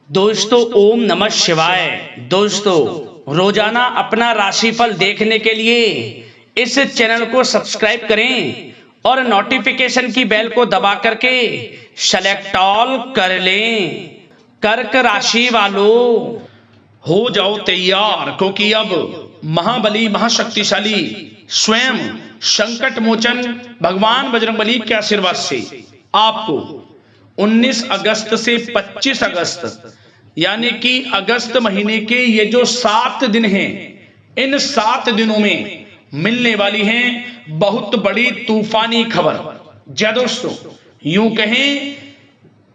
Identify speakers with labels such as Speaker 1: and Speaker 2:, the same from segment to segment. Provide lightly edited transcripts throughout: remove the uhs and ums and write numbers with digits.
Speaker 1: दोस्तों ओम नमः शिवाय। दोस्तों रोजाना अपना राशिफल देखने के लिए इस चैनल को सब्सक्राइब करें और नोटिफिकेशन की बेल को दबा करके सेलेक्ट ऑल कर लें। कर्क राशि वालों,
Speaker 2: हो जाओ तैयार, क्योंकि अब महाबली महाशक्तिशाली स्वयं संकट मोचन भगवान बजरंगबली के आशीर्वाद से आपको 19 अगस्त से 25 अगस्त यानी कि अगस्त महीने के ये जो 7 दिन हैं, इन 7 दिनों में मिलने वाली हैं बहुत बड़ी तूफानी खबर। जय दोस्तों, यूं कहें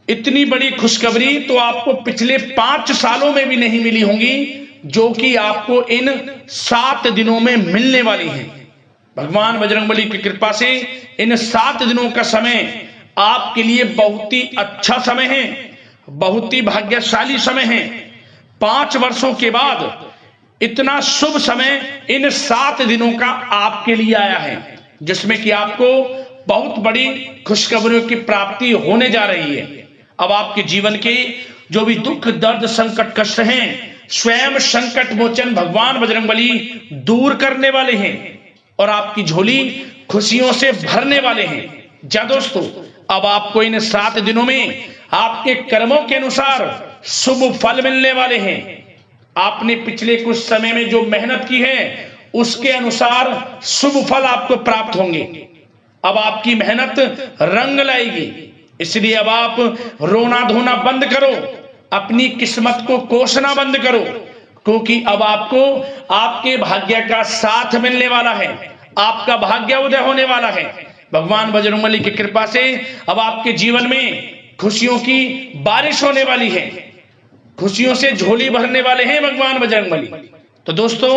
Speaker 2: इतनी बड़ी खुशखबरी तो आपको पिछले 5 सालों में भी नहीं मिली होंगी, जो कि आपको इन 7 दिनों में मिलने वाली है। भगवान बजरंगबली की कृपा से इन 7 दिनों का समय आपके लिए बहुत ही अच्छा समय है, बहुत ही भाग्यशाली समय है। 5 वर्षों के बाद इतना शुभ समय इन 7 दिनों का आपके लिए आया है, जिसमें कि आपको बहुत बड़ी खुशखबरियों की प्राप्ति होने जा रही है। अब आपके जीवन के जो भी दुख दर्द संकट कष्ट हैं, स्वयं संकट मोचन भगवान बजरंगबली दूर करने वाले हैं और आपकी झोली खुशियों से भरने वाले हैं। जा दोस्तों, अब आपको इन 7 दिनों में आपके कर्मों के अनुसार शुभ फल मिलने वाले हैं। आपने पिछले कुछ समय में जो मेहनत की है उसके अनुसार शुभ फल आपको प्राप्त होंगे। अब आपकी मेहनत रंग लाएगी, इसलिए अब आप रोना धोना बंद करो, अपनी किस्मत को कोसना बंद करो, क्योंकि अब आपको आपके भाग्य का साथ मिलने वाला है, आपका भाग्य उदय होने वाला है। भगवान बजरंगबली की कृपा से अब आपके जीवन में खुशियों की बारिश होने वाली है, खुशियों से झोली भरने वाले हैं भगवान बजरंगबली। तो दोस्तों,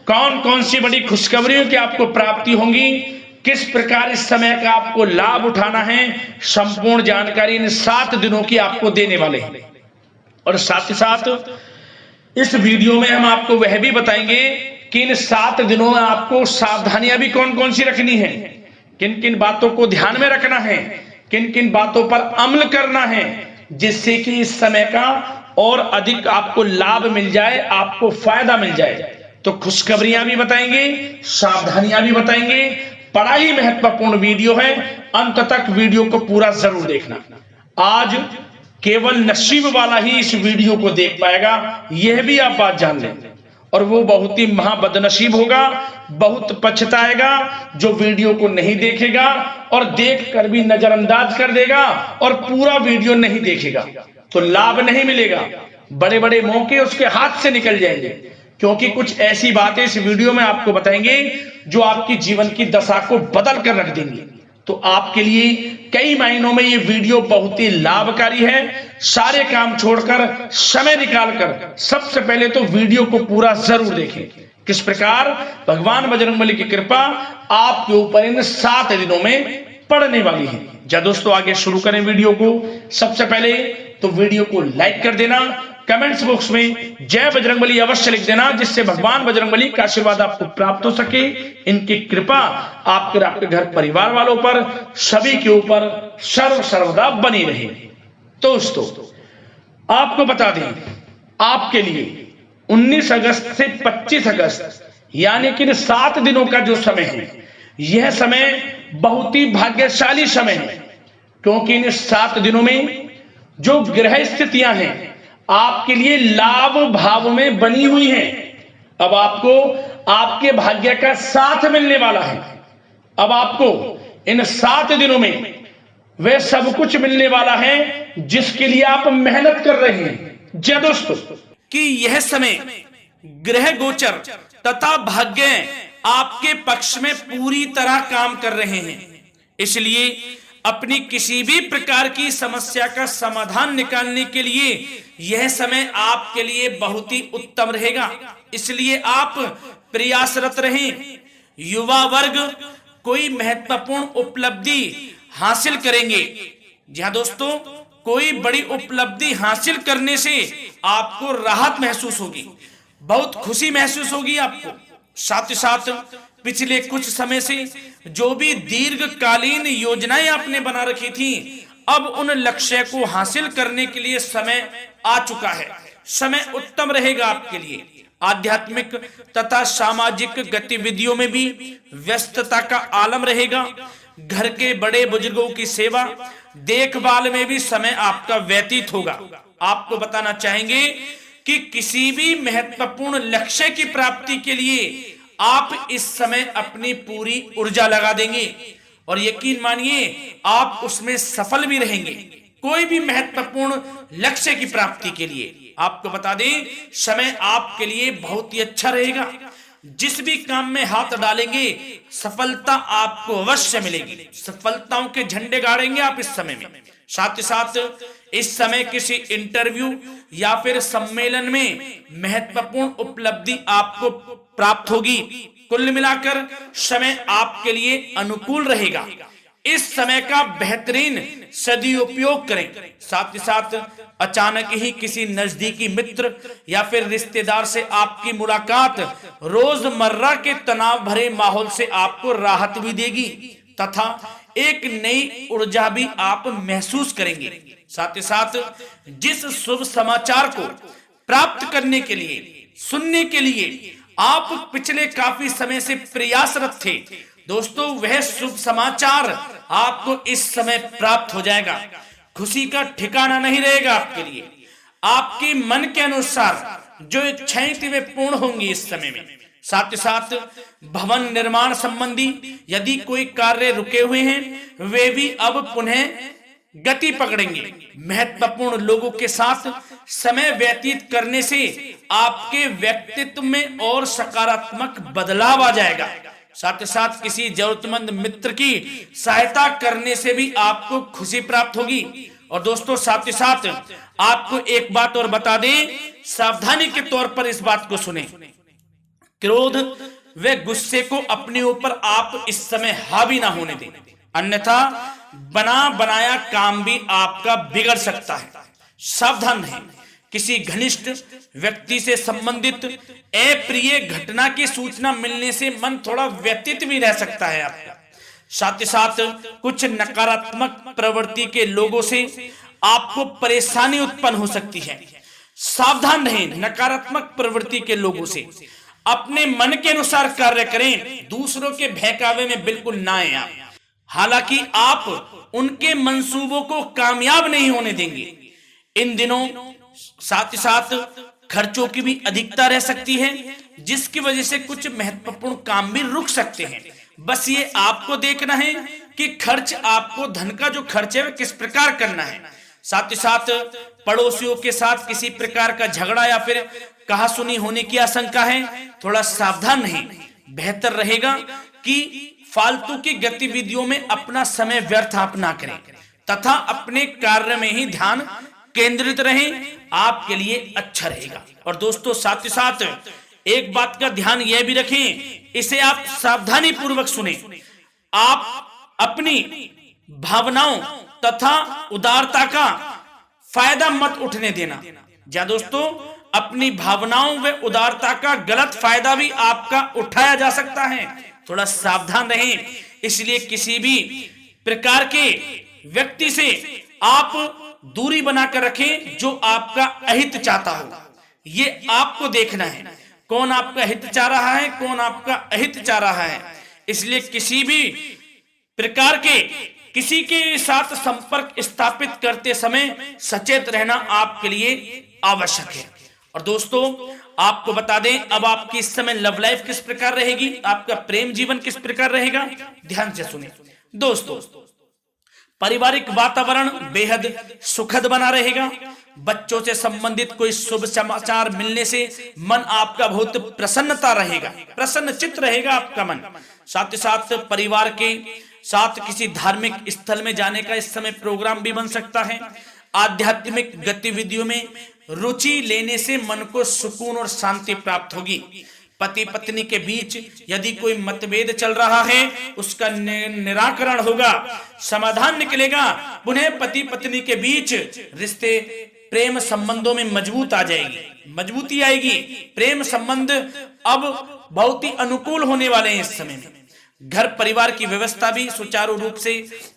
Speaker 2: कौन कौन सी बड़ी खुशखबरियों की आपको प्राप्ति होंगी, किस प्रकार इस समय का आपको लाभ उठाना है, संपूर्ण जानकारी इन 7 दिनों की आपको देने वाले हैं। और साथ ही साथ इस वीडियो में हम आपको वह भी बताएंगे कि इन 7 दिनों में आपको सावधानियां भी कौन कौन सी रखनी है, किन किन बातों को ध्यान में रखना है, किन किन बातों पर अमल करना है, जिससे कि इस समय का और अधिक आपको लाभ मिल जाए, आपको फायदा मिल जाए। तो खुशखबरियां भी बताएंगे, सावधानियां भी बताएंगे। बड़ा ही महत्वपूर्ण वीडियो है, अंत तक वीडियो को पूरा जरूर देखना। आज केवल नसीब वाला ही इस वीडियो को देख पाएगा, यह भी आप बात जान लें, और वो बहुत ही महाबदनसीब होगा, बहुत पछताएगा जो वीडियो को नहीं देखेगा और देखकर भी नजरअंदाज कर देगा और पूरा वीडियो नहीं देखेगा, तो लाभ नहीं मिलेगा। बड़े बड़े मौके उसके हाथ से निकल जाएंगे, क्योंकि कुछ ऐसी बातें इस वीडियो में आपको बताएंगे जो आपकी जीवन की दशा को बदल कर रख देंगे। तो आपके लिए कई मायनों में ये वीडियो बहुत ही लाभकारी है। सारे काम छोड़कर समय निकालकर सबसे पहले तो वीडियो को पूरा जरूर देखें, किस प्रकार भगवान बजरंगबली की कृपा आपके ऊपर इन 7 दिनों में पड़ने वाली है। जा दोस्तों, आगे शुरू करें वीडियो को। सबसे पहले तो वीडियो को लाइक कर देना, कमेंट्स बॉक्स में जय बजरंगबली अवश्य लिख देना, जिससे भगवान बजरंगबली का आशीर्वाद आपको प्राप्त हो सके, इनकी कृपा आपके घर परिवार वालों पर सभी के ऊपर सर्वदा बनी रहे। दोस्तों, आपको बता दें, आपके लिए 19 अगस्त से 25 अगस्त यानी कि 7 दिनों का जो समय है, यह समय बहुत ही भाग्यशाली समय है, क्योंकि इन 7 दिनों में जो ग्रह स्थितियां हैं आपके लिए लाभ भाव में बनी हुई हैं। अब आपको आपके भाग्य का साथ मिलने वाला है। अब आपको इन 7 दिनों में वह सब कुछ मिलने वाला है जिसके लिए आप मेहनत कर रहे हैं। जय दोस्तों,
Speaker 1: कि यह समय ग्रह गोचर तथा भाग्य आपके पक्ष में पूरी तरह काम कर रहे हैं, इसलिए अपनी किसी भी प्रकार की समस्या का समाधान निकालने के लिए यह समय आपके लिए बहुत ही उत्तम रहेगा। इसलिए आप प्रयासरत रहें। युवा वर्ग कोई महत्वपूर्ण उपलब्धि हासिल करेंगे। जहां दोस्तों, कोई बड़ी उपलब्धि हासिल करने से आपको राहत महसूस होगी, बहुत खुशी महसूस होगी आपको। साथ ही साथ पिछले कुछ समय से जो भी दीर्घकालीन योजनाएं आपने बना रखी थी, अब उन लक्ष्य को हासिल करने के लिए समय आ चुका है। समय उत्तम रहेगा आपके लिए। आध्यात्मिक तथा सामाजिक गतिविधियों में भी व्यस्तता का आलम रहेगा। घर के बड़े बुजुर्गों की सेवा देखभाल में भी समय आपका व्यतीत होगा। आपको बताना चाहेंगे कि किसी भी महत्वपूर्ण लक्ष्य की प्राप्ति के लिए आप इस समय अपनी पूरी ऊर्जा लगा देंगे और यकीन मानिए आप उसमें सफल भी रहेंगे। कोई भी महत्वपूर्ण लक्ष्य की प्राप्ति के लिए आपको बता दें, समय आपके लिए बहुत ही अच्छा रहेगा। जिस भी काम में हाथ डालेंगे सफलता आपको अवश्य मिलेगी। सफलताओं के झंडे गाड़ेंगे आप इस समय में। साथ ही साथ इस समय किसी इंटरव्यू या फिर सम्मेलन में महत्वपूर्ण उपलब्धि आपको प्राप्त होगी। कुल मिलाकर समय आपके लिए अनुकूल रहेगा। इस समय का बेहतरीन सदुपयोग करें। साथ ही साथ अचानक ही किसी नजदीकी मित्र या फिर रिश्तेदार से आपकी मुलाकात रोजमर्रा के तनाव भरे माहौल से आपको राहत भी देगी तथा एक नई ऊर्जा भी आप महसूस करेंगे। साथ ही साथ जिस शुभ समाचार को प्राप्त करने के लिए, सुनने के लिए आप पिछले काफी समय से प्रयासरत थे दोस्तों, वह शुभ समाचार आपको इस समय प्राप्त हो जाएगा। खुशी का ठिकाना नहीं रहेगा आपके लिए। आपके मन के अनुसार जो इच्छाएं थी वे पूर्ण होंगी इस समय में। साथ ही साथ भवन निर्माण संबंधी यदि कोई कार्य रुके हुए हैं वे भी अब पुनः गति पकड़ेंगे। महत्वपूर्ण लोगों के साथ समय व्यतीत करने से आपके व्यक्तित्व में और सकारात्मक बदलाव आ जाएगा। साथ ही साथ किसी जरूरतमंद मित्र की सहायता करने से भी आपको खुशी प्राप्त होगी। और दोस्तों साथ ही साथ आपको एक बात और बता दें, सावधानी के तौर पर इस बात को सुने। क्रोध व गुस्से को अपने ऊपर आप इस समय हावी ना होने दें, अन्यथा बना बनाया काम भी आपका बिगड़ सकता है। सावधान रहें। किसी घनिष्ठ व्यक्ति से संबंधित अप्रिय घटना की सूचना मिलने से मन थोड़ा व्यतीत भी रह सकता है आपका। साथ ही साथ कुछ नकारात्मक प्रवृत्ति के लोगों से आपको परेशानी उत्पन्न हो सकती है। सावधान रहें नकारात्मक प्रवृत्ति के लोगों से। अपने मन के अनुसार कार्य करें, दूसरों के बहकावे में बिल्कुल ना आए आप। हालांकि आप उनके मंसूबों को कामयाब नहीं होने देंगे। इन दिनों साथ ही साथ खर्चों की भी अधिकता रह सकती है, जिसकी वजह से कुछ महत्वपूर्ण काम भी रुक सकते हैं। बस ये आपको देखना है कि खर्च, आपको धन का जो खर्च है वह किस प्रकार करना है। साथ ही साथ पड़ोसियों के साथ किसी प्रकार का झगड़ा या फिर कहासुनी होने की आशंका है, थोड़ा सावधान रहें। बेहतर रहेगा कि फालतू की गतिविधियों में अपना समय व्यर्थ आप ना करें तथा अपने कार्य में ही ध्यान केंद्रित रहें, आपके लिए अच्छा रहेगा। और दोस्तों साथ ही साथ एक बात का ध्यान यह भी रखें, इसे आप सावधानी पूर्वक सुने। आप अपनी भावनाओं तथा उदारता का फायदा मत उठने देना। या दोस्तों अपनी भावनाओं व उदारता का गलत फायदा भी आपका उठाया जा सकता है, थोड़ा सावधान रहें। इसलिए किसी भी प्रकार के व्यक्ति से आप दूरी बनाकर रखें जो आपका अहित चाहता हो। ये आपको देखना है, कौन आपका हित चाह रहा है, कौन आपका अहित चाह रहा है। इसलिए किसी भी प्रकार के किसी के साथ संपर्क स्थापित करते समय सचेत रहना आपके लिए आवश्यक है। और दोस्तों आपको बता दें, अब आपकी इस समय लव लाइफ किस प्रकार रहेगी, आपका प्रेम जीवन किस प्रकार रहेगा, ध्यान से सुनिए। दोस्तों पारिवारिक वातावरण बेहद सुखद बना रहेगा। बच्चों से संबंधित कोई शुभ समाचार मिलने से मन आपका बहुत प्रसन्नता रहेगा, प्रसन्न चित्त रहेगा आपका मन। साथ ही साथ परिवार के साथ किसी धार्मिक स्थल में जाने का इस समय प्रोग्राम भी बन सकता है। आध्यात्मिक गतिविधियों में रुचि लेने से मन को सुकून और शांति प्राप्त होगी। पति पत्नी के बीच यदि कोई मतभेद चल रहा है उसका निराकरण होगा, समाधान निकलेगा। पुनः पति पत्नी के बीच रिश्ते प्रेम संबंधों में मजबूत आ जाएगी, मजबूती आएगी। प्रेम संबंध अब बहुत ही अनुकूल होने वाले हैं इस समय में। घर परिवार की व्यवस्था भी सुचारू रूप से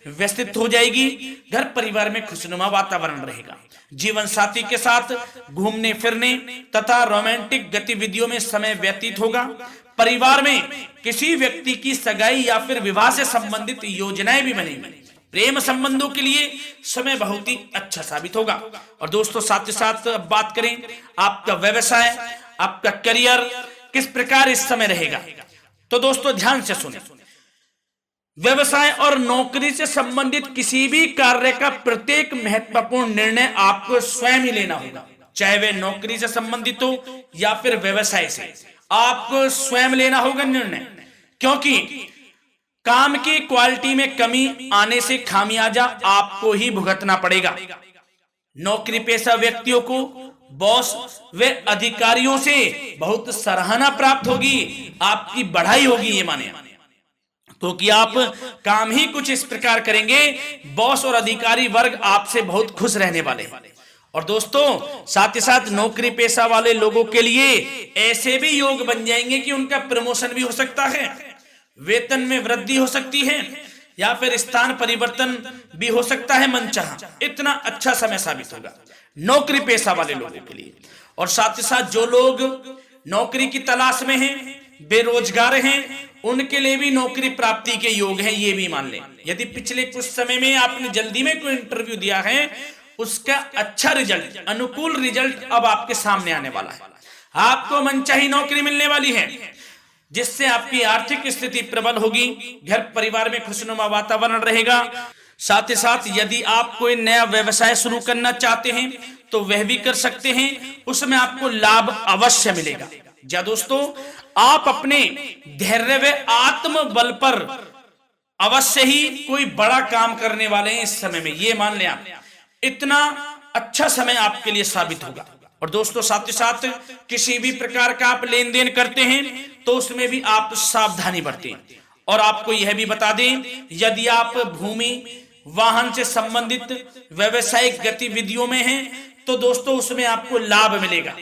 Speaker 1: व्यवस्थित हो जाएगी। घर परिवार में खुशनुमा वातावरण रहेगा। जीवन साथी के साथ घूमने फिरने तथा रोमांटिक गतिविधियों में समय व्यतीत होगा। परिवार में किसी व्यक्ति की सगाई या फिर विवाह से संबंधित योजनाएं भी बनेंगी। प्रेम संबंधों के लिए समय बहुत ही अच्छा साबित होगा। और दोस्तों साथ ही साथ बात करें आपका व्यवसाय, आपका करियर किस प्रकार इस समय रहेगा, तो दोस्तों ध्यान से सुने। व्यवसाय और नौकरी से संबंधित किसी भी कार्य का प्रत्येक महत्वपूर्ण निर्णय आपको स्वयं ही लेना होगा, चाहे वह नौकरी से संबंधित हो या फिर व्यवसाय से, आपको स्वयं लेना होगा निर्णय। क्योंकि काम की क्वालिटी में कमी आने से खामियाजा आपको ही भुगतना पड़ेगा। नौकरी पेशा व्यक्तियों को बॉस व अधिकारियों से बहुत सराहना प्राप्त होगी, आपकी बढ़ाई होगी, ये माने, क्योंकि आप काम ही कुछ इस प्रकार करेंगे, बॉस और अधिकारी वर्ग आपसे बहुत खुश रहने वाले हैं। और दोस्तों साथ ही साथ नौकरी पेशा वाले लोगों के लिए ऐसे भी योग बन जाएंगे कि उनका प्रमोशन भी हो सकता है, वेतन में वृद्धि हो सकती है, या फिर स्थान परिवर्तन भी हो सकता है मनचाहा। इतना अच्छा समय साबित होगा नौकरी पेशा वाले लोगों के लिए। और साथ ही साथ जो लोग नौकरी की तलाश में हैं, बेरोजगार हैं, उनके लिए भी नौकरी प्राप्ति के योग हैं, ये भी मान लें। यदि पिछले कुछ समय में आपने जल्दी में कोई इंटरव्यू दिया है, उसका अच्छा रिजल्ट, अनुकूल रिजल्ट अब आपके सामने आने वाला है। आपको मनचाही नौकरी मिलने वाली है, जिससे आपकी आर्थिक स्थिति प्रबल होगी। घर परिवार में खुशनुमा वातावरण रहेगा। साथ ही साथ यदि आप कोई नया व्यवसाय शुरू करना चाहते हैं तो वह भी कर सकते हैं, उसमें आपको लाभ अवश्य मिलेगा। जा दोस्तों, आप अपने धैर्य व आत्मबल पर अवश्य ही कोई बड़ा काम करने वाले हैं इस समय में, ये मान लें आप। इतना अच्छा समय आपके लिए साबित होगा। और दोस्तों साथ ही साथ किसी भी प्रकार का आप लेन देन करते हैं तो उसमें भी आप सावधानी बरतें। और आपको यह भी बता दें, यदि आप भूमि वाहन से संबंधित व्यवसायिक गतिविधियों में हैं तो दोस्तों उसमें आपको लाभ मिलेगा।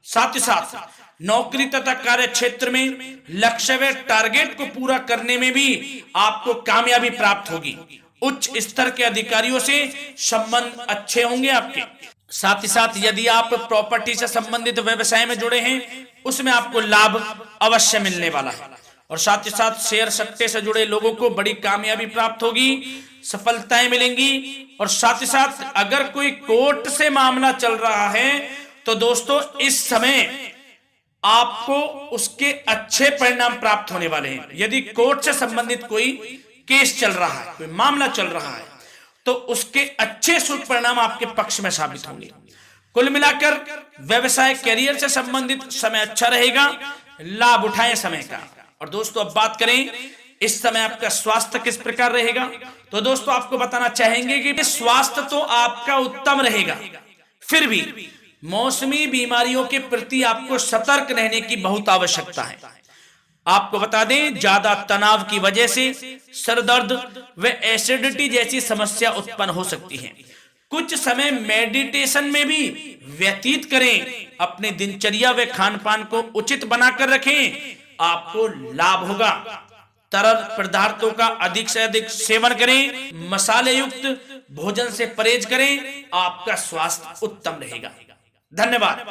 Speaker 1: साथ ही साथ नौकरी तथा कार्य क्षेत्र में लक्ष्य व टारगेट को पूरा करने में भी आपको कामयाबी प्राप्त होगी। उच्च स्तर के अधिकारियों से संबंध अच्छे होंगे आपके। साथ ही साथ यदि आप प्रॉपर्टी से संबंधित व्यवसाय में जुड़े हैं, उसमें आपको लाभ अवश्य मिलने वाला है। और साथ ही साथ शेयर सट्टे से जुड़े लोगों को बड़ी कामयाबी प्राप्त होगी, सफलताएं मिलेंगी। और साथ ही साथ अगर कोई कोर्ट से मामला चल रहा है तो दोस्तों इस समय आपको उसके अच्छे परिणाम प्राप्त होने वाले हैं। यदि कोर्ट से संबंधित कोई केस चल रहा है, कोई मामला चल रहा है, तो उसके अच्छे शुभ परिणाम आपके पक्ष में साबित होंगे। कुल मिलाकर व्यवसाय करियर से संबंधित समय अच्छा रहेगा, लाभ उठाएं समय का। और दोस्तों अब बात करें इस समय आपका स्वास्थ्य किस प्रकार रहेगा, तो दोस्तों आपको बताना चाहेंगे कि स्वास्थ्य तो आपका उत्तम रहेगा, फिर भी मौसमी बीमारियों के प्रति आपको सतर्क रहने की बहुत आवश्यकता है। आपको बता दें, ज्यादा तनाव की वजह से सर दर्द व एसिडिटी जैसी समस्या उत्पन्न हो सकती है। कुछ समय मेडिटेशन में भी व्यतीत करें, अपने दिनचर्या व खान पान को उचित बनाकर रखें, आपको लाभ होगा। तरल पदार्थों का अधिक से अधिक सेवन करें, मसाले युक्त भोजन से परहेज करें, आपका स्वास्थ्य उत्तम रहेगा। धन्यवाद।